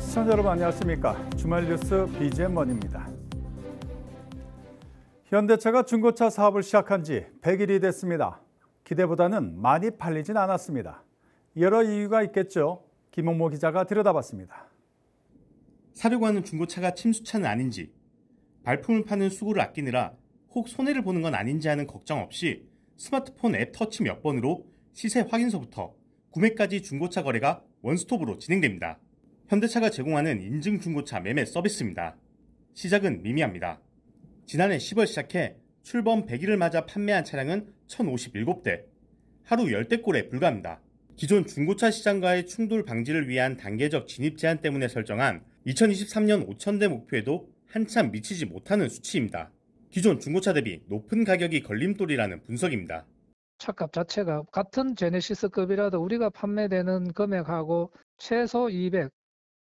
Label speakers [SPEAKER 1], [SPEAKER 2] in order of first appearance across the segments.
[SPEAKER 1] 시청자 여러분 안녕하십니까. 주말 뉴스 BGM1입니다. 현대차가 중고차 사업을 시작한 지 100일이 됐습니다. 기대보다는 많이 팔리진 않았습니다. 여러 이유가 있겠죠. 김홍모 기자가 들여다봤습니다.
[SPEAKER 2] 사려고 하는 중고차가 침수차는 아닌지, 발품을 파는 수고를 아끼느라 혹 손해를 보는 건 아닌지 하는 걱정 없이 스마트폰 앱 터치 몇 번으로 시세 확인서부터 구매까지 중고차 거래가 원스톱으로 진행됩니다. 현대차가 제공하는 인증 중고차 매매 서비스입니다. 시작은 미미합니다. 지난해 10월 시작해 출범 100일을 맞아 판매한 차량은 1,057대, 하루 10대꼴에 불과합니다. 기존 중고차 시장과의 충돌 방지를 위한 단계적 진입 제한 때문에 설정한 2023년 5,000대 목표에도 한참 미치지 못하는 수치입니다. 기존 중고차 대비 높은 가격이 걸림돌이라는 분석입니다.
[SPEAKER 3] 차값 자체가 같은 제네시스급이라도 우리가 판매되는 금액하고 최소 200,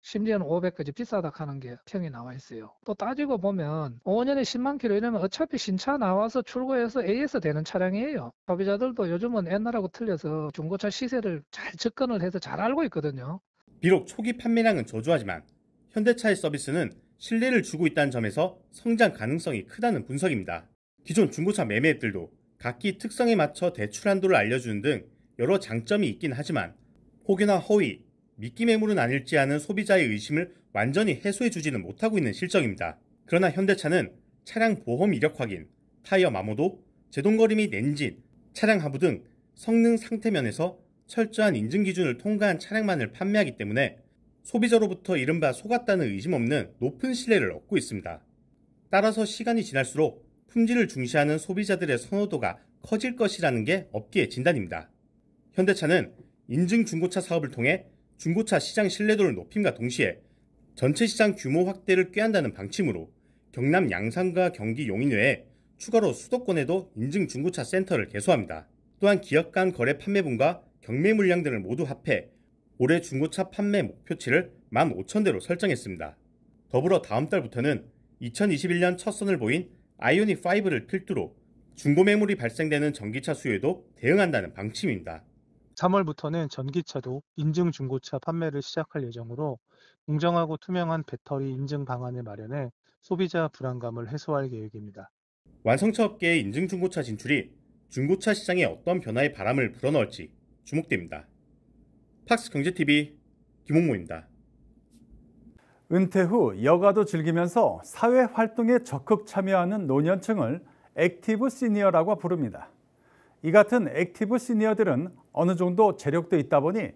[SPEAKER 3] 심지어는 500까지 비싸다 하는 게 평이 나와 있어요. 또 따지고 보면 5년에 10만 킬로 이러면 어차피 신차 나와서 출고해서 AS 되는 차량이에요. 소비자들도 요즘은 옛날하고 틀려서 중고차 시세를 잘 접근을 해서 잘 알고 있거든요.
[SPEAKER 2] 비록 초기 판매량은 저조하지만 현대차의 서비스는 신뢰를 주고 있다는 점에서 성장 가능성이 크다는 분석입니다. 기존 중고차 매매 앱들도 각기 특성에 맞춰 대출 한도를 알려주는 등 여러 장점이 있긴 하지만 혹여나 허위, 미끼 매물은 아닐지 하는 소비자의 의심을 완전히 해소해주지는 못하고 있는 실정입니다. 그러나 현대차는 차량 보험 이력 확인, 타이어 마모도, 제동거리 및 엔진, 차량 하부 등 성능 상태 면에서 철저한 인증 기준을 통과한 차량만을 판매하기 때문에 소비자로부터 이른바 속았다는 의심 없는 높은 신뢰를 얻고 있습니다. 따라서 시간이 지날수록 품질을 중시하는 소비자들의 선호도가 커질 것이라는 게 업계의 진단입니다. 현대차는 인증 중고차 사업을 통해 중고차 시장 신뢰도를 높임과 동시에 전체 시장 규모 확대를 꾀한다는 방침으로 경남 양산과 경기 용인 외에 추가로 수도권에도 인증 중고차 센터를 개소합니다. 또한 기업 간 거래 판매분과 경매 물량 등을 모두 합해 올해 중고차 판매 목표치를 15,000대로 설정했습니다. 더불어 다음 달부터는 2021년 첫 선을 보인 아이오닉5를 필두로 중고 매물이 발생되는 전기차 수요에도 대응한다는 방침입니다.
[SPEAKER 4] 3월부터는 전기차도 인증 중고차 판매를 시작할 예정으로 공정하고 투명한 배터리 인증 방안을 마련해 소비자 불안감을 해소할 계획입니다.
[SPEAKER 2] 완성차 업계의 인증 중고차 진출이 중고차 시장에 어떤 변화의 바람을 불어넣을지 주목됩니다. 팍스경제TV 김홍모입니다.
[SPEAKER 1] 은퇴 후 여가도 즐기면서 사회활동에 적극 참여하는 노년층을 액티브 시니어라고 부릅니다. 이 같은 액티브 시니어들은 어느 정도 재력도 있다 보니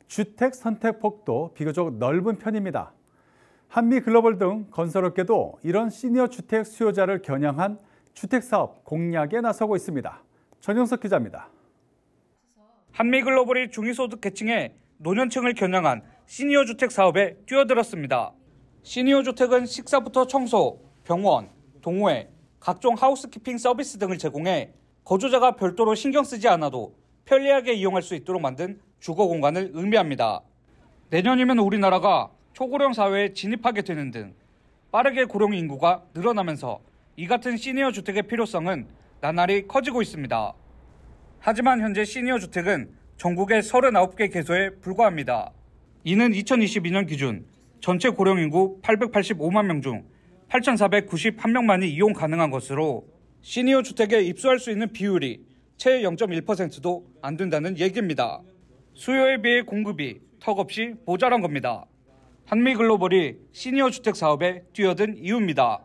[SPEAKER 1] 주택 선택 폭도 비교적 넓은 편입니다. 한미글로벌 등 건설업계도 이런 시니어 주택 수요자를 겨냥한 주택사업 공략에 나서고 있습니다. 전영석 기자입니다.
[SPEAKER 5] 한미글로벌이 중위소득 계층의 노년층을 겨냥한 시니어 주택 사업에 뛰어들었습니다. 시니어 주택은 식사부터 청소, 병원, 동호회, 각종 하우스키핑 서비스 등을 제공해 거주자가 별도로 신경 쓰지 않아도 편리하게 이용할 수 있도록 만든 주거 공간을 의미합니다. 내년이면 우리나라가 초고령 사회에 진입하게 되는 등 빠르게 고령 인구가 늘어나면서 이 같은 시니어 주택의 필요성은 나날이 커지고 있습니다. 하지만 현재 시니어 주택은 전국의 39개 개소에 불과합니다. 이는 2022년 기준 전체 고령 인구 885만 명 중 8,491명만이 이용 가능한 것으로 시니어 주택에 입소할 수 있는 비율이 채 0.1%도 안 된다는 얘기입니다. 수요에 비해 공급이 턱없이 모자란 겁니다. 한미글로벌이 시니어 주택 사업에 뛰어든 이유입니다.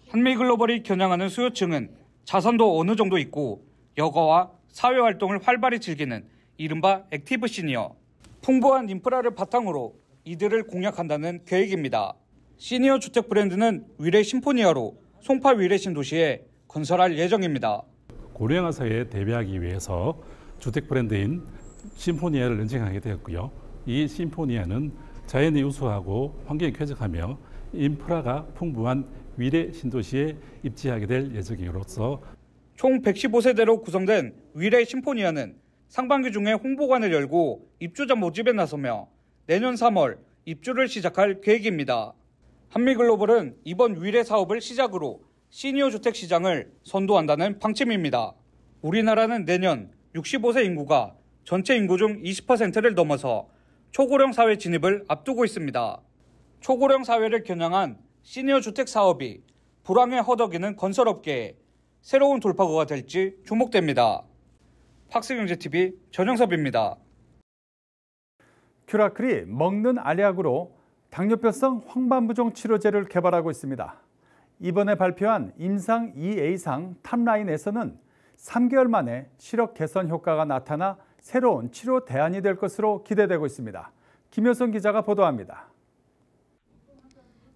[SPEAKER 5] 한미글로벌이 겨냥하는 수요층은 자산도 어느 정도 있고 여가와 사회활동을 활발히 즐기는 이른바 액티브 시니어. 풍부한 인프라를 바탕으로 이들을 공략한다는 계획입니다. 시니어 주택 브랜드는 위례 심포니아로 송파 위례 신도시에 건설할 예정입니다.
[SPEAKER 6] 고령화 사회에 대비하기 위해서 주택 브랜드인 심포니아를 런칭하게 되었고요. 이 심포니아는 자연이 우수하고 환경이 쾌적하며 인프라가 풍부한 위례 신도시에 입지하게 될 예정으로서
[SPEAKER 5] 총 115세대로 구성된 위례 심포니아는 상반기 중에 홍보관을 열고 입주자 모집에 나서며 내년 3월 입주를 시작할 계획입니다. 한미글로벌은 이번 위례 사업을 시작으로 시니어 주택 시장을 선도한다는 방침입니다. 우리나라는 내년 65세 인구가 전체 인구 중 20%를 넘어서 초고령 사회 진입을 앞두고 있습니다. 초고령 사회를 겨냥한 시니어 주택 사업이 불황에 허덕이는 건설업계에 새로운 돌파구가 될지 주목됩니다. 팍스경제TV 전영섭입니다.
[SPEAKER 1] 큐라클이 먹는 알약으로 당뇨병성 황반부종 치료제를 개발하고 있습니다. 이번에 발표한 임상 2A상 탑라인에서는 3개월 만에 시력 개선 효과가 나타나 새로운 치료 대안이 될 것으로 기대되고 있습니다. 김효선 기자가 보도합니다.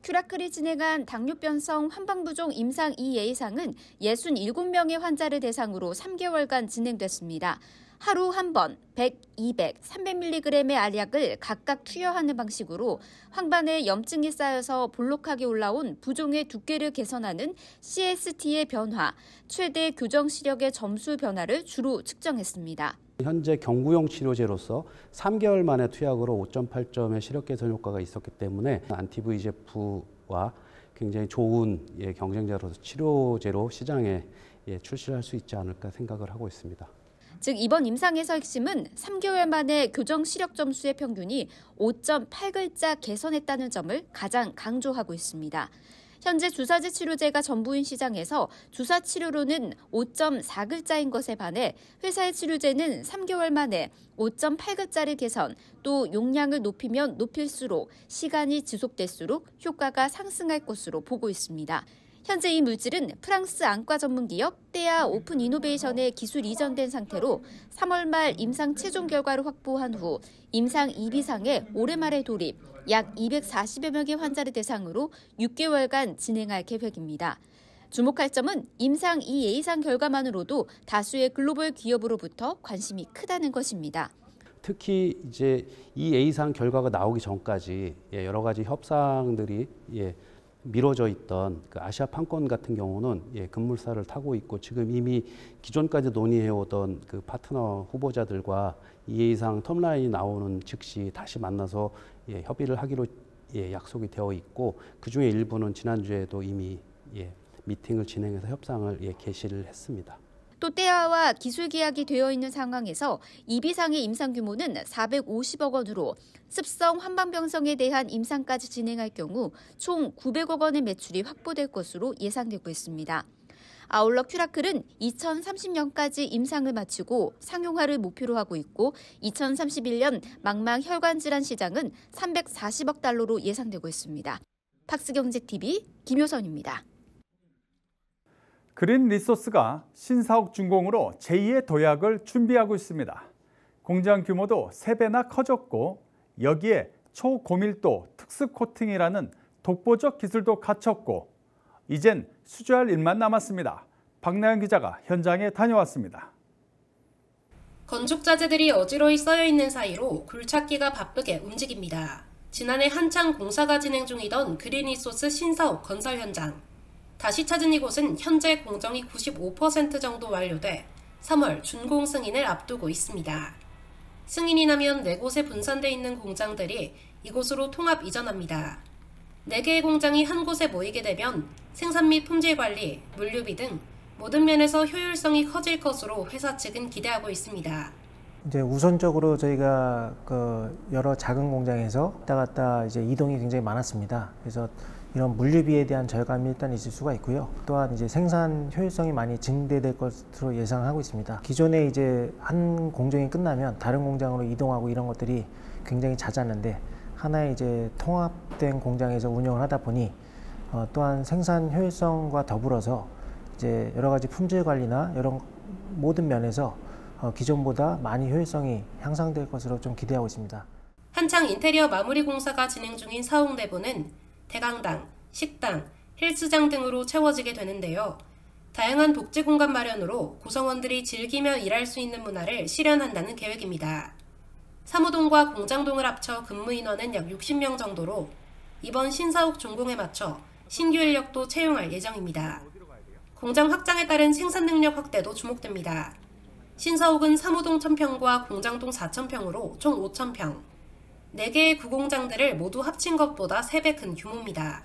[SPEAKER 7] 큐라클이 진행한 당뇨병성 환방부종 임상 2A상은 67명의 환자를 대상으로 3개월간 진행됐습니다. 하루 한 번 100, 200, 300mg의 알약을 각각 투여하는 방식으로 황반에 염증이 쌓여서 볼록하게 올라온 부종의 두께를 개선하는 CST의 변화, 최대 교정 시력의 점수 변화를 주로 측정했습니다.
[SPEAKER 8] 현재 경구용 치료제로서 3개월 만에 투약으로 5.8점의 시력 개선 효과가 있었기 때문에 안티VEGF와 굉장히 좋은 경쟁자로서 치료제로 시장에 출시할 수 있지 않을까 생각을 하고 있습니다.
[SPEAKER 7] 즉 이번 임상에서 핵심은 3개월 만에 교정 시력 점수의 평균이 5.8글자 개선했다는 점을 가장 강조하고 있습니다. 현재 주사제 치료제가 전부인 시장에서 주사 치료로는 5.4글자인 것에 반해 회사의 치료제는 3개월 만에 5.8글자를 개선, 또 용량을 높이면 높일수록 시간이 지속될수록 효과가 상승할 것으로 보고 있습니다. 현재 이 물질은 프랑스 안과 전문기업 떼아 오픈 이노베이션에 기술 이전된 상태로 3월 말 임상 최종 결과를 확보한 후 임상 2B상에 올해 말에 돌입, 약 240여 명의 환자를 대상으로 6개월간 진행할 계획입니다. 주목할 점은 임상 2A상 결과만으로도 다수의 글로벌 기업으로부터 관심이 크다는 것입니다.
[SPEAKER 8] 특히 이제 이 A상 결과가 나오기 전까지 여러 가지 협상들이 미뤄져 있던 그 아시아 판권 같은 경우는 급물살을 타고 있고 지금 이미 기존까지 논의해오던 그 파트너 후보자들과 2A상 텀라인이 나오는 즉시 다시 만나서 협의를 하기로 약속이 되어 있고 그중에 일부는 지난주에도 이미 미팅을 진행해서 협상을 개시를 했습니다.
[SPEAKER 7] 또 떼아와 기술 계약이 되어 있는 상황에서 2B상의 임상 규모는 450억 원으로 습성 환반병성에 대한 임상까지 진행할 경우 총 900억 원의 매출이 확보될 것으로 예상되고 있습니다. 아울러 큐라클은 2030년까지 임상을 마치고 상용화를 목표로 하고 있고 2031년 망막 혈관 질환 시장은 340억 달러로 예상되고 있습니다. 팍스경제TV 김효선입니다.
[SPEAKER 1] 그린 리소스가 신사옥 준공으로 제2의 도약을 준비하고 있습니다. 공장 규모도 3배나 커졌고 여기에 초고밀도 특수 코팅이라는 독보적 기술도 갖췄고 이젠 수주할 일만 남았습니다. 박나연 기자가 현장에 다녀왔습니다.
[SPEAKER 9] 건축자재들이 어지러이 쌓여있는 사이로 굴착기가 바쁘게 움직입니다. 지난해 한창 공사가 진행 중이던 그린 리소스 신사옥 건설 현장. 다시 찾은 이곳은 현재 공정이 95% 정도 완료돼 3월 준공 승인을 앞두고 있습니다. 승인이 나면 4곳에 분산돼 있는 공장들이 이곳으로 통합 이전합니다. 4개의 공장이 한 곳에 모이게 되면 생산 및 품질 관리, 물류비 등 모든 면에서 효율성이 커질 것으로 회사 측은 기대하고 있습니다.
[SPEAKER 10] 이제 우선적으로 저희가 여러 작은 공장에서 왔다 갔다 이제 이동이 굉장히 많았습니다. 그래서 이런 물류비에 대한 절감이 일단 있을 수가 있고요. 또한 이제 생산 효율성이 많이 증대될 것으로 예상하고 있습니다. 기존에 이제 한 공정이 끝나면 다른 공장으로 이동하고 이런 것들이 굉장히 잦았는데 하나의 이제 통합된 공장에서 운영을 하다 보니 또한 생산 효율성과 더불어서 이제 여러 가지 품질 관리나 이런 모든 면에서 기존보다 많이 효율성이 향상될 것으로 좀 기대하고 있습니다.
[SPEAKER 9] 한창 인테리어 마무리 공사가 진행 중인 사옥 내부는 대강당, 식당, 헬스장 등으로 채워지게 되는데요. 다양한 복지 공간 마련으로 구성원들이 즐기며 일할 수 있는 문화를 실현한다는 계획입니다. 사무동과 공장동을 합쳐 근무 인원은 약 60명 정도로 이번 신사옥 준공에 맞춰 신규 인력도 채용할 예정입니다. 공장 확장에 따른 생산 능력 확대도 주목됩니다. 신사옥은 사무동 1000평과 공장동 4000평으로 총 5000평. 4개의 구공장들을 모두 합친 것보다 3배 큰 규모입니다.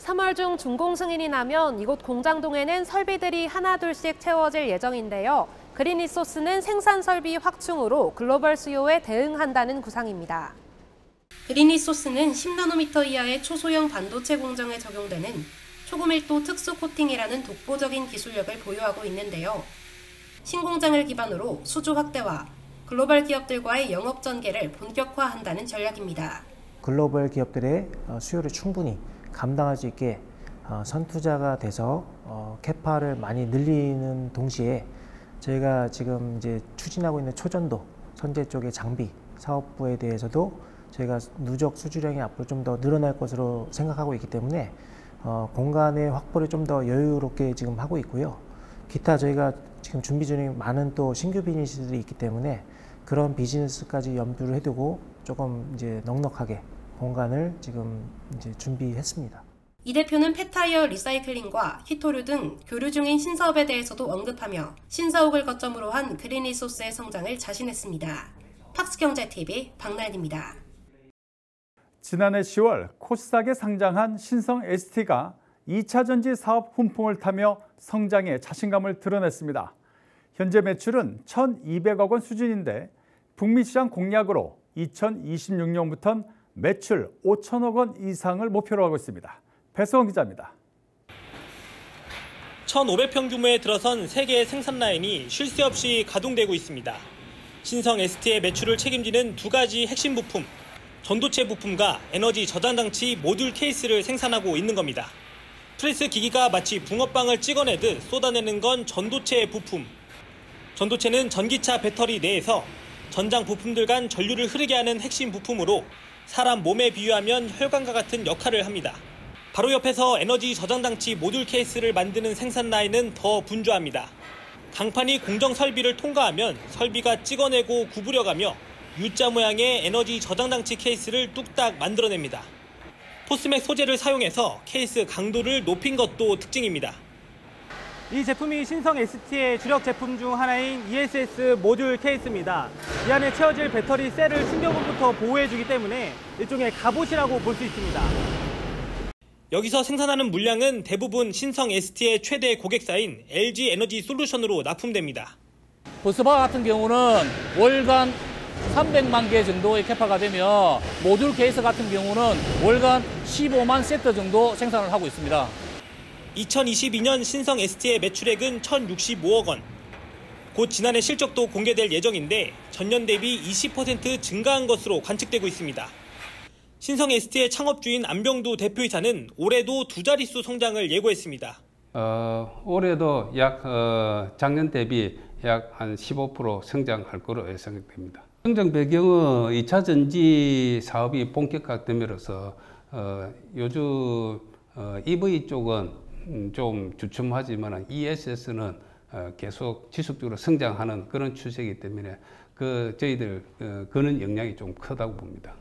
[SPEAKER 11] 3월 중 준공 승인이 나면 이곳 공장동에는 설비들이 하나둘씩 채워질 예정인데요. 그린 리소스는 생산 설비 확충으로 글로벌 수요에 대응한다는 구상입니다.
[SPEAKER 9] 그린리소스는 10나노미터 이하의 초소형 반도체 공정에 적용되는 초고밀도 특수 코팅이라는 독보적인 기술력을 보유하고 있는데요. 신공장을 기반으로 수주 확대와 글로벌 기업들과의 영업 전개를 본격화한다는 전략입니다.
[SPEAKER 10] 글로벌 기업들의 수요를 충분히 감당할 수 있게 선투자가 돼서 캐파를 많이 늘리는 동시에 저희가 지금 이제 추진하고 있는 초전도 선제 쪽의 장비 사업부에 대해서도 저희가 누적 수주량이 앞으로 좀 더 늘어날 것으로 생각하고 있기 때문에 공간의 확보를 좀 더 여유롭게 지금 하고 있고요. 기타 저희가 지금 준비 중인 많은 또 신규 비즈니스들이 있기 때문에 그런 비즈니스까지 염두를 해두고 조금 이제 넉넉하게 공간을 지금 이제 준비했습니다.
[SPEAKER 9] 이 대표는 폐타이어 리사이클링과 히토류 등 교류 중인 신사업에 대해서도 언급하며 신사옥을 거점으로 한 그린리소스의 성장을 자신했습니다. 팍스경제TV 박나연입니다.
[SPEAKER 1] 지난해 10월 코스닥에 상장한 신성 ST가 2차 전지 사업 훈풍을 타며 성장에 자신감을 드러냈습니다. 현재 매출은 1,200억 원 수준인데 북미 시장 공략으로 2026년부터는 매출 5천억 원 이상을 목표로 하고 있습니다. 배수원 기자입니다.
[SPEAKER 12] 1,500평 규모에 들어선 세 개의 생산 라인이 쉴 새 없이 가동되고 있습니다. 신성 ST의 매출을 책임지는 두 가지 핵심 부품, 전도체 부품과 에너지 저장 장치 모듈 케이스를 생산하고 있는 겁니다. 프레스 기기가 마치 붕어빵을 찍어내듯 쏟아내는 건 전도체 부품. 전도체는 전기차 배터리 내에서 전장 부품들 간 전류를 흐르게 하는 핵심 부품으로 사람 몸에 비유하면 혈관과 같은 역할을 합니다. 바로 옆에서 에너지 저장 장치 모듈 케이스를 만드는 생산 라인은 더 분주합니다. 강판이 공정 설비를 통과하면 설비가 찍어내고 구부려가며 U자 모양의 에너지 저장 장치 케이스를 뚝딱 만들어냅니다. 포스맥 소재를 사용해서 케이스 강도를 높인 것도 특징입니다.
[SPEAKER 13] 이 제품이 신성 ST의 주력 제품 중 하나인 ESS 모듈 케이스입니다. 이 안에 채워질 배터리 셀을 충격으로부터 보호해주기 때문에 일종의 갑옷이라고 볼 수 있습니다.
[SPEAKER 12] 여기서 생산하는 물량은 대부분 신성 ST의 최대 고객사인 LG 에너지 솔루션으로 납품됩니다.
[SPEAKER 14] 버스바 같은 경우는 월간 300만 개 정도의 캐파가 되며 모듈 케이스 같은 경우는 월간 15만 세트 정도 생산을 하고 있습니다.
[SPEAKER 12] 2022년 신성 ST의 매출액은 1,065억 원. 곧 지난해 실적도 공개될 예정인데 전년 대비 20% 증가한 것으로 관측되고 있습니다. 신성 ST의 창업주인 안병두 대표이사는 올해도 두 자릿수 성장을 예고했습니다.
[SPEAKER 15] 올해도 약 작년 대비 약 한 15% 성장할 것으로 예상됩니다. 성장 배경은 2차 전지 사업이 본격화됨으로써 요즘 EV 쪽은 좀 주춤하지만 ESS는 계속 지속적으로 성장하는 그런 추세이기 때문에 저희들 그런 영향이 좀 크다고 봅니다.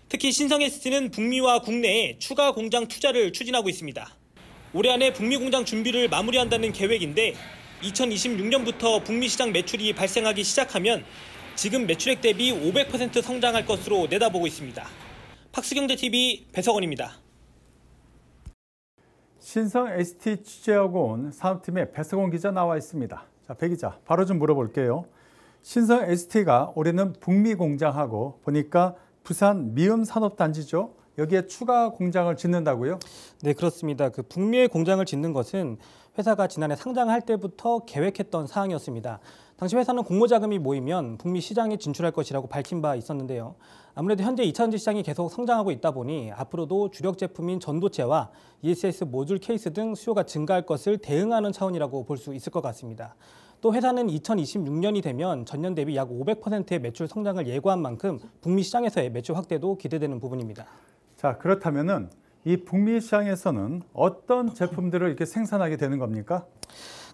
[SPEAKER 12] 특히 신성 ST는 북미와 국내에 추가 공장 투자를 추진하고 있습니다. 올해 안에 북미 공장 준비를 마무리한다는 계획인데 2026년부터 북미 시장 매출이 발생하기 시작하면 지금 매출액 대비 500% 성장할 것으로 내다보고 있습니다. 팍스경제TV 배석원입니다.
[SPEAKER 1] 신성 ST 취재하고 온 사업팀의 배석원 기자 나와 있습니다. 자, 배 기자, 바로 좀 물어볼게요. 신성 ST가 올해는 북미 공장하고 보니까 부산 미음 산업단지죠. 여기에 추가 공장을 짓는다고요?
[SPEAKER 13] 네, 그렇습니다. 그 북미에 공장을 짓는 것은 회사가 지난해 상장할 때부터 계획했던 사항이었습니다. 당시 회사는 공모 자금이 모이면 북미 시장에 진출할 것이라고 밝힌 바 있었는데요. 아무래도 현재 2차 전지 시장이 계속 성장하고 있다 보니 앞으로도 주력 제품인 전도체와 ESS 모듈 케이스 등 수요가 증가할 것을 대응하는 차원이라고 볼 수 있을 것 같습니다. 또 회사는 2026년이 되면 전년 대비 약 500%의 매출 성장을 예고한 만큼 북미 시장에서의 매출 확대도 기대되는 부분입니다.
[SPEAKER 1] 자, 그렇다면은 이 북미 시장에서는 어떤 제품들을 이렇게 생산하게 되는 겁니까?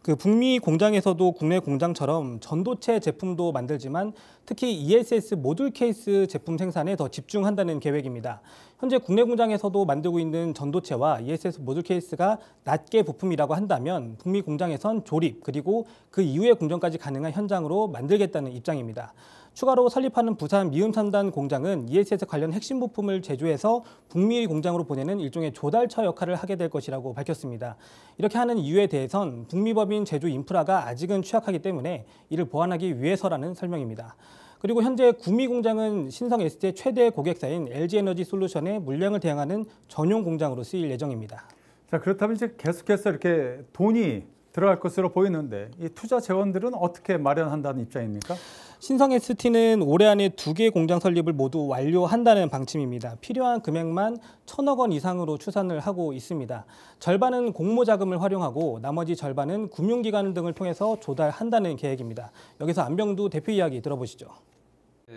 [SPEAKER 13] 그 북미 공장에서도 국내 공장처럼 전도체 제품도 만들지만 특히 ESS 모듈 케이스 제품 생산에 더 집중한다는 계획입니다. 현재 국내 공장에서도 만들고 있는 전도체와 ESS 모듈 케이스가 낱개 부품이라고 한다면 북미 공장에선 조립 그리고 그 이후의 공정까지 가능한 현장으로 만들겠다는 입장입니다. 추가로 설립하는 부산 미음 3단 공장은 ESS 관련 핵심 부품을 제조해서 북미 공장으로 보내는 일종의 조달처 역할을 하게 될 것이라고 밝혔습니다. 이렇게 하는 이유에 대해선 북미 법인 제조 인프라가 아직은 취약하기 때문에 이를 보완하기 위해서라는 설명입니다. 그리고 현재 구미 공장은 신성 ST의 최대 고객사인 LG에너지솔루션의 물량을 대항하는 전용 공장으로 쓰일 예정입니다.
[SPEAKER 1] 자, 그렇다면 이제 계속해서 이렇게 돈이 들어갈 것으로 보이는데 이 투자 재원들은 어떻게 마련한다는 입장입니까?
[SPEAKER 13] 신성 ST는 올해 안에 2개 공장 설립을 모두 완료한다는 방침입니다. 필요한 금액만 1,000억 원 이상으로 추산을 하고 있습니다. 절반은 공모 자금을 활용하고 나머지 절반은 금융기관 등을 통해서 조달한다는 계획입니다. 여기서 안병두 대표 이야기 들어보시죠.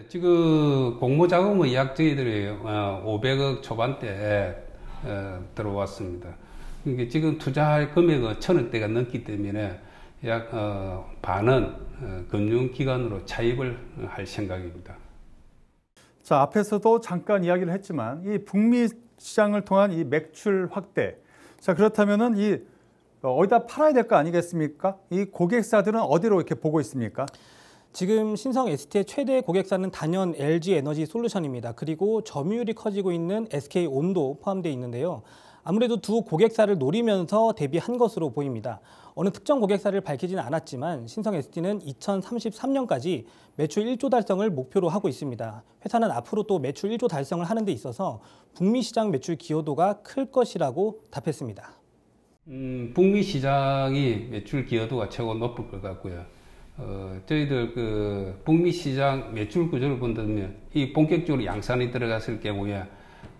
[SPEAKER 15] 지금 공모 자금의 약 저희들이 500억 초반대 들어왔습니다. 이게 지금 투자할 금액은 1,000억대가 넘기 때문에 약 반은 금융기관으로 차입을 할 생각입니다.
[SPEAKER 1] 자, 앞에서도 잠깐 이야기를 했지만 이 북미 시장을 통한 이 매출 확대. 자, 그렇다면은 이 어디다 팔아야 될 거 아니겠습니까? 이 고객사들은 어디로 이렇게 보고 있습니까?
[SPEAKER 13] 지금 신성 ST의 최대 고객사는 단연 LG에너지솔루션입니다. 그리고 점유율이 커지고 있는 SK온도 포함되어 있는데요. 아무래도 두 고객사를 노리면서 대비한 것으로 보입니다. 어느 특정 고객사를 밝히지는 않았지만 신성 ST는 2033년까지 매출 1조 달성을 목표로 하고 있습니다. 회사는 앞으로 또 매출 1조 달성을 하는 데 있어서 북미 시장 매출 기여도가 클 것이라고 답했습니다.
[SPEAKER 15] 북미 시장이 매출 기여도가 최고 높을 것 같고요. 저희들 그 북미 시장 매출 구조를 본다면 이 본격적으로 양산이 들어갔을 경우에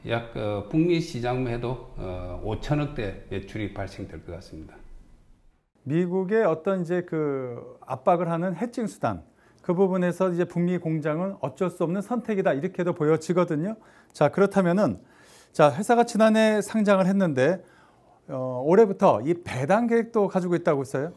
[SPEAKER 15] 약 북미 시장만 해도 5천억대 매출이 발생될 것 같습니다.
[SPEAKER 1] 미국의 어떤 이제 그 압박을 하는 해칭 수단 그 부분에서 이제 북미 공장은 어쩔 수 없는 선택이다 이렇게도 보여지거든요. 자, 그렇다면은 자, 회사가 지난해 상장을 했는데 올해부터 이 배당 계획도 가지고 있다고 했어요?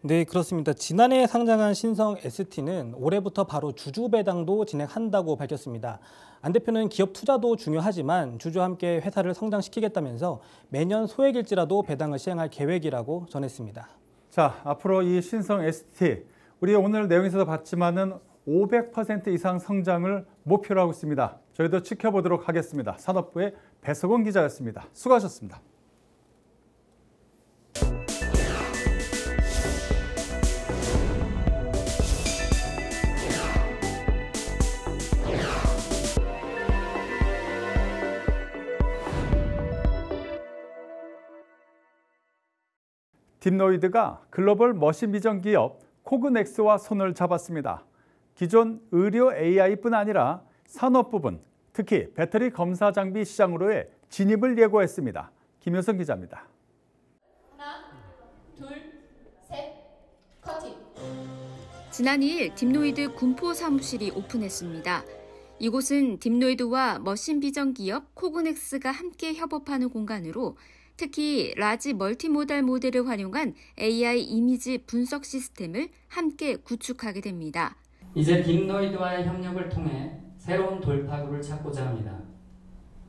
[SPEAKER 13] 네, 그렇습니다. 지난해 상장한 신성 ST는 올해부터 바로 주주 배당도 진행한다고 밝혔습니다. 안 대표는 기업 투자도 중요하지만 주주와 함께 회사를 성장시키겠다면서 매년 소액일지라도 배당을 시행할 계획이라고 전했습니다.
[SPEAKER 1] 자, 앞으로 이 신성 ST 우리 오늘 내용에서도 봤지만은 500% 이상 성장을 목표로 하고 있습니다. 저희도 지켜보도록 하겠습니다. 산업부의 배석원 기자였습니다. 수고하셨습니다. 딥노이드가 글로벌 머신 비전 기업 코그넥스와 손을 잡았습니다. 기존 의료 AI뿐 아니라 산업 부분, 특히 배터리 검사 장비 시장으로의 진입을 예고했습니다. 김효성 기자입니다.
[SPEAKER 7] 하나, 둘, 셋, 커팅. 지난 2일 딥노이드 군포 사무실이 오픈했습니다. 이곳은 딥노이드와 머신 비전 기업 코그넥스가 함께 협업하는 공간으로 특히 라지 멀티모달 모델을 활용한 AI 이미지 분석 시스템을 함께 구축하게 됩니다.
[SPEAKER 16] 이제 딥노이드와의 협력을 통해 새로운 돌파구를 찾고자 합니다.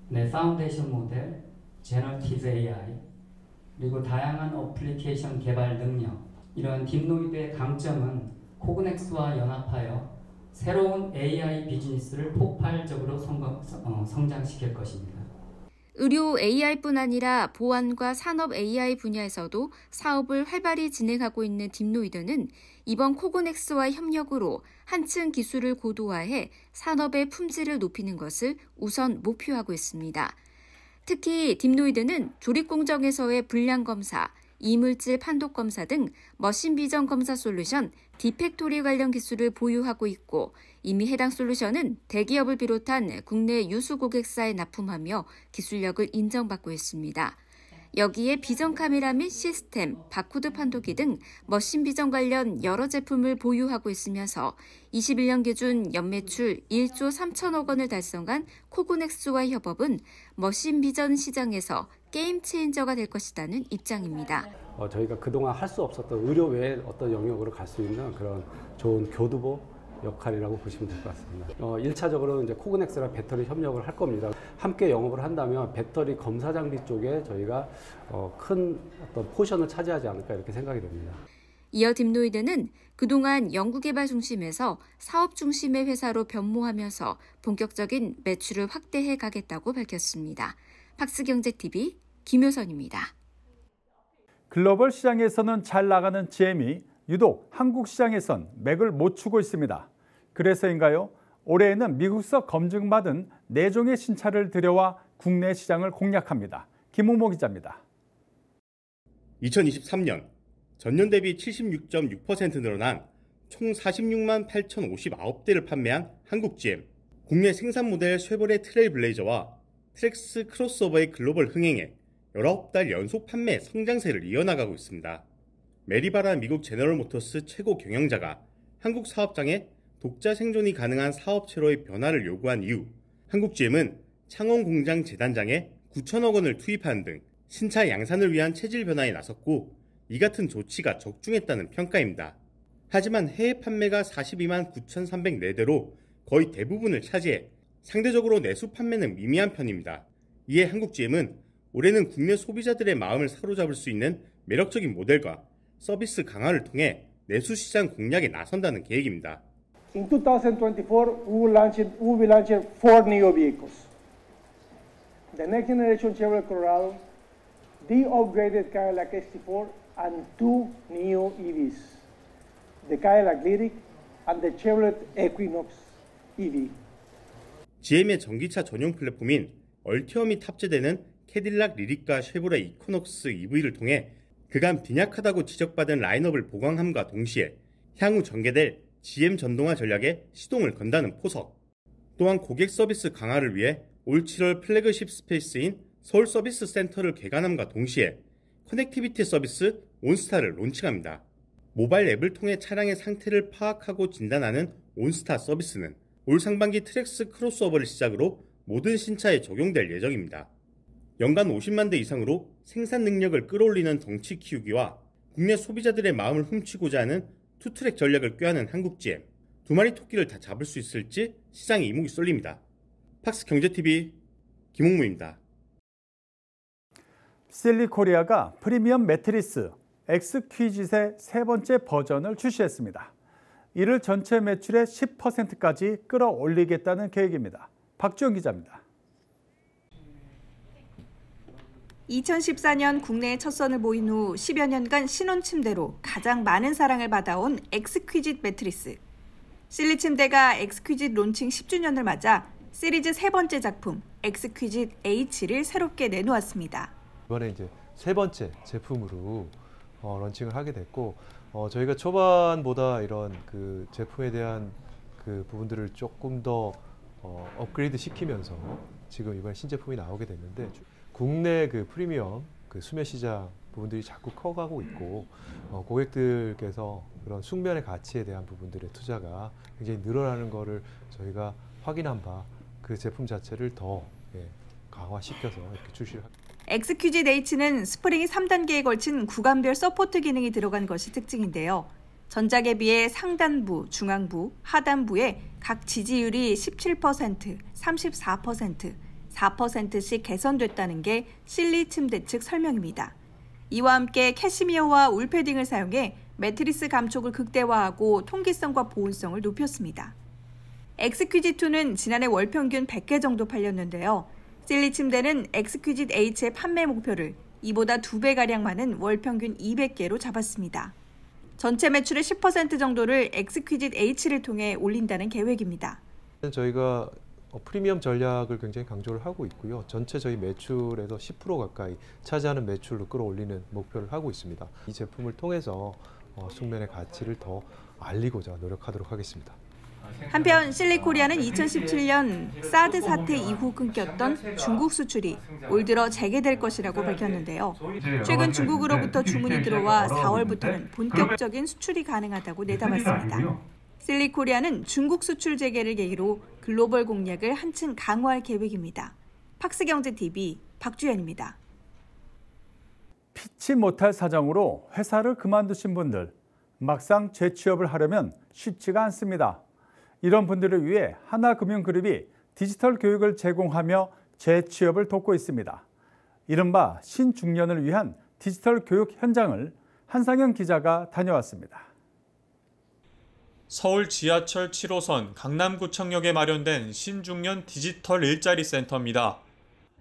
[SPEAKER 16] 내 파운데이션 모델, 제너티브 AI, 그리고 다양한 어플리케이션 개발 능력, 이런 딥노이드의 강점은 코그넥스와 연합하여 새로운 AI 비즈니스를 폭발적으로 성장시킬 것입니다.
[SPEAKER 7] 의료 AI뿐 아니라 보안과 산업 AI 분야에서도 사업을 활발히 진행하고 있는 딥노이드는 이번 코그넥스와 협력으로 한층 기술을 고도화해 산업의 품질을 높이는 것을 우선 목표하고 있습니다. 특히 딥노이드는 조립 공정에서의 불량 검사, 이물질 판독 검사 등 머신 비전 검사 솔루션 디팩토리 관련 기술을 보유하고 있고 이미 해당 솔루션은 대기업을 비롯한 국내 유수 고객사에 납품하며 기술력을 인정받고 있습니다. 여기에 비전 카메라 및 시스템, 바코드 판독기 등 머신 비전 관련 여러 제품을 보유하고 있으면서 21년 기준 연매출 1조 3천억 원을 달성한 코그넥스와의 협업은 머신 비전 시장에서 게임 체인저가 될 것이라는 입장입니다.
[SPEAKER 8] 저희가 그동안 할 수 없었던 의료 외의 어떤 영역으로 갈 수 있는 그런 좋은 교두보 역할이라고 보시면 될 것 같습니다. 1차적으로 이제 코그넥스랑 배터리 협력을 할 겁니다. 함께 영업을 한다면 배터리 검사 장비 쪽에 저희가 큰 어떤 포션을 차지하지 않을까 이렇게 생각이 됩니다.
[SPEAKER 7] 이어 딥노이드는 그동안 연구개발 중심에서 사업 중심의 회사로 변모하면서 본격적인 매출을 확대해 가겠다고 밝혔습니다. 박스경제TV 김효선입니다.
[SPEAKER 1] 글로벌 시장에서는 잘 나가는 GM이 유독 한국 시장에선 맥을 못 추고 있습니다. 그래서인가요? 올해에는 미국서 검증받은 4종의 신차를 들여와 국내 시장을 공략합니다. 김홍모 기자입니다.
[SPEAKER 2] 2023년 전년 대비 76.6% 늘어난 총 46만 8,059대를 판매한 한국 GM. 국내 생산 모델 쉐보레 트레일블레이저와 트랙스 크로스오버의 글로벌 흥행에 19달 연속 판매 성장세를 이어나가고 있습니다. 메리바라 미국 제너럴 모터스 최고 경영자가 한국 사업장에 독자 생존이 가능한 사업체로의 변화를 요구한 이후 한국 GM은 창원 공장 재단장에 9천억 원을 투입하는 등 신차 양산을 위한 체질 변화에 나섰고 이 같은 조치가 적중했다는 평가입니다. 하지만 해외 판매가 42만 9,304대로 거의 대부분을 차지해 상대적으로 내수 판매는 미미한 편입니다. 이에 한국 GM은 올해는 국내 소비자들의 마음을 사로잡을 수 있는 매력적인 모델과 서비스 강화를 통해 내수 시장 공략에 나선다는 계획입니다.
[SPEAKER 17] In 2024, we will launch 4 NIO vehicles. The next generation Chevrolet Colorado, the upgraded Cadillac XT4, and 2 NIO EVs, the Cadillac Lyriq and the Chevrolet Equinox EV.
[SPEAKER 2] GM의 전기차 전용 플랫폼인 얼티엄이 탑재되는 캐딜락 리릭과 쉐보레 이코녹스 EV를 통해 그간 빈약하다고 지적받은 라인업을 보강함과 동시에 향후 전개될 GM 전동화 전략에 시동을 건다는 포석. 또한 고객 서비스 강화를 위해 올 7월 플래그십 스페이스인 서울 서비스 센터를 개관함과 동시에 커넥티비티 서비스 온스타를 론칭합니다. 모바일 앱을 통해 차량의 상태를 파악하고 진단하는 온스타 서비스는 올 상반기 트랙스 크로스오버를 시작으로 모든 신차에 적용될 예정입니다. 연간 50만 대 이상으로 생산 능력을 끌어올리는 덩치 키우기와 국내 소비자들의 마음을 훔치고자 하는 투트랙 전략을 꾀하는 한국 GM. 2마리 토끼를 다 잡을 수 있을지 시장에 이목이 쏠립니다. 팍스 경제TV 김홍무입니다.
[SPEAKER 1] 실리코리아가 프리미엄 매트리스 엑스퀴짓의 3번째 버전을 출시했습니다. 이를 전체 매출의 10%까지 끌어올리겠다는 계획입니다. 박주영 기자입니다.
[SPEAKER 18] 2014년 국내에 첫 선을 보인 후 10여 년간 신혼 침대로 가장 많은 사랑을 받아온 엑스퀴짓 매트리스. 실리 침대가 엑스퀴짓 론칭 10주년을 맞아 시리즈 3번째 작품 엑스퀴짓 H를 새롭게 내놓았습니다.
[SPEAKER 19] 이번에 이제 3번째 제품으로 런칭을 하게 됐고 저희가 초반보다 이런 그 제품에 대한 그 부분들을 조금 더 업그레이드 시키면서 지금 이번에 신제품이 나오게 됐는데 국내 그 프리미엄 그 수면 시장 부분들이 자꾸 커가고 있고 고객들께서 그런 숙면의 가치에 대한 부분들의 투자가 굉장히 늘어나는 거를 저희가 확인한 바 그 제품 자체를 더 강화시켜서 이렇게 출시를 합니다.
[SPEAKER 18] 엑스퀴짓 H는 스프링이 3단계에 걸친 구간별 서포트 기능이 들어간 것이 특징인데요. 전작에 비해 상단부, 중앙부, 하단부에 각 지지율이 17%, 34%, 4%씩 개선됐다는 게 실리 침대 측 설명입니다. 이와 함께 캐시미어와 울 패딩을 사용해 매트리스 감촉을 극대화하고 통기성과 보온성을 높였습니다. 엑스퀴짓2는 지난해 월 평균 100개 정도 팔렸는데요. 실리 침대는 엑스퀴짓 H의 판매 목표를 이보다 2배가량 많은 월 평균 200개로 잡았습니다. 전체 매출의 10% 정도를 엑스퀴짓 H를 통해 올린다는 계획입니다.
[SPEAKER 19] 저희가 프리미엄 전략을 굉장히 강조를 하고 있고요. 전체 저희 매출에서 10% 가까이 차지하는 매출로 끌어올리는 목표를 하고 있습니다. 이 제품을 통해서 숙면의 가치를 더 알리고자 노력하도록 하겠습니다.
[SPEAKER 18] 한편 실리코리아는 2017년 사드 사태 이후 끊겼던 중국 수출이 올 들어 재개될 것이라고 밝혔는데요. 최근 중국으로부터 주문이 들어와 4월부터는 본격적인 수출이 가능하다고 내다봤습니다. 실리코리아는 중국 수출 재개를 계기로 글로벌 공략을 한층 강화할 계획입니다. 팍스경제TV 박주연입니다.
[SPEAKER 1] 피치 못할 사정으로 회사를 그만두신 분들, 막상 재취업을 하려면 쉽지가 않습니다. 이런 분들을 위해 하나금융그룹이 디지털 교육을 제공하며 재취업을 돕고 있습니다. 이른바 신중년을 위한 디지털 교육 현장을 한상현 기자가 다녀왔습니다.
[SPEAKER 20] 서울 지하철 7호선 강남구청역에 마련된 신중년 디지털 일자리 센터입니다.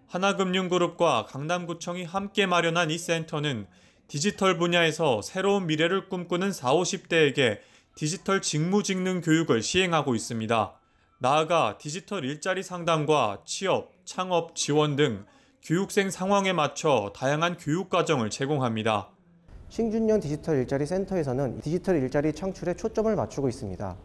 [SPEAKER 20] 하나금융그룹과 강남구청이 함께 마련한 이 센터는 디지털 분야에서 새로운 미래를 꿈꾸는 40, 50대에게 디지털 직무직능 교육을 시행하고 있습니다. 나아가 디지털 일자리 상담과 취업, 창업, 지원 등 교육생 상황에 맞춰 다양한 교육 과정을 제공합니다.
[SPEAKER 21] 신중년 디지털 일자리 센터에서는 디지털 일자리 창출에 초점을 맞추고 있습니다.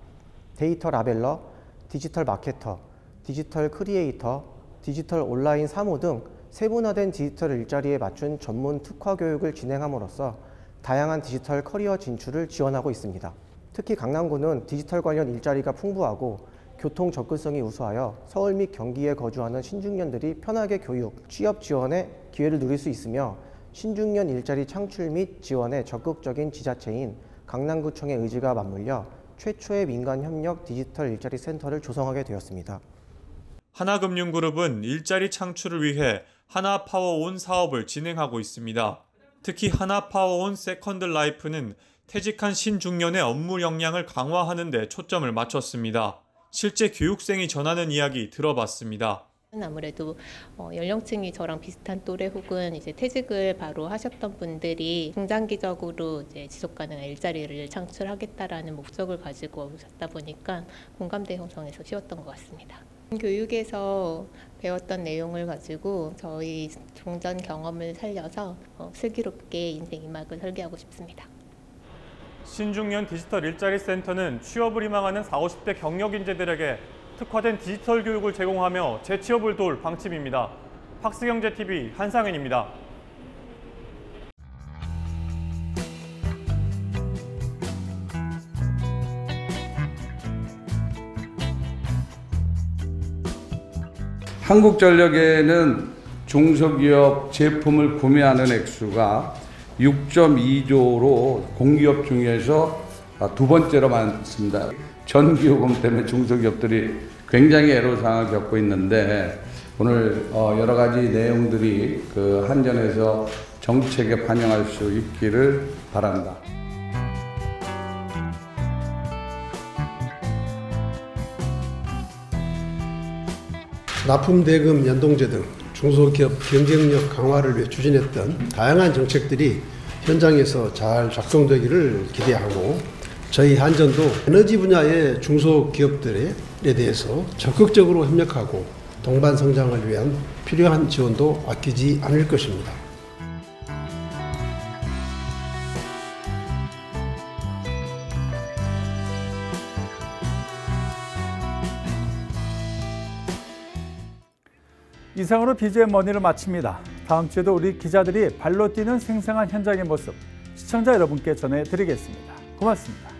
[SPEAKER 21] 데이터 라벨러, 디지털 마케터, 디지털 크리에이터, 디지털 온라인 사무 등 세분화된 디지털 일자리에 맞춘 전문 특화 교육을 진행함으로써 다양한 디지털 커리어 진출을 지원하고 있습니다. 특히 강남구는 디지털 관련 일자리가 풍부하고 교통 접근성이 우수하여 서울 및 경기에 거주하는 신중년들이 편하게 교육, 취업 지원의 기회를 누릴 수 있으며 신중년 일자리 창출 및 지원에 적극적인 지자체인 강남구청의 의지가 맞물려 최초의 민간 협력 디지털 일자리 센터를 조성하게 되었습니다.
[SPEAKER 20] 하나금융그룹은 일자리 창출을 위해 하나파워온 사업을 진행하고 있습니다. 특히 하나파워온 세컨드 라이프는 퇴직한 신중년의 업무 역량을 강화하는 데 초점을 맞췄습니다. 실제 교육생이 전하는 이야기 들어봤습니다.
[SPEAKER 22] 아무래도 연령층이 저랑 비슷한 또래 혹은 이제 퇴직을 바로 하셨던 분들이 중장기적으로 이제 지속 가능한 일자리를 창출하겠다라는 목적을 가지고 오셨다 보니까 공감대 형성에서 쉬웠던 것 같습니다. 교육에서 배웠던 내용을 가지고 저희 종전 경험을 살려서 슬기롭게 인생 2막을 설계하고 싶습니다.
[SPEAKER 20] 신중년 디지털 일자리 센터는 취업을 희망하는 40, 50대 경력 인재들에게 특화된 디지털 교육을 제공하며 재취업을 도울 방침입니다. 팍스경제TV 한상현입니다.
[SPEAKER 23] 한국전력에는 중소기업 제품을 구매하는 액수가 6.2조로 공기업 중에서 두 번째로 많습니다. 전기요금 때문에 중소기업들이 굉장히 애로사항을 겪고 있는데 오늘 여러 가지 내용들이 그 한전에서 정책에 반영할 수 있기를 바랍니다.
[SPEAKER 24] 납품대금 연동제 등 중소기업 경쟁력 강화를 위해 추진했던 다양한 정책들이 현장에서 잘 작동되기를 기대하고 저희 한전도 에너지 분야의 중소기업들에 대해서 적극적으로 협력하고 동반 성장을 위한 필요한 지원도 아끼지 않을 것입니다.
[SPEAKER 1] 이상으로 BGM 머니를 마칩니다. 다음 주에도 우리 기자들이 발로 뛰는 생생한 현장의 모습 시청자 여러분께 전해드리겠습니다. 고맙습니다.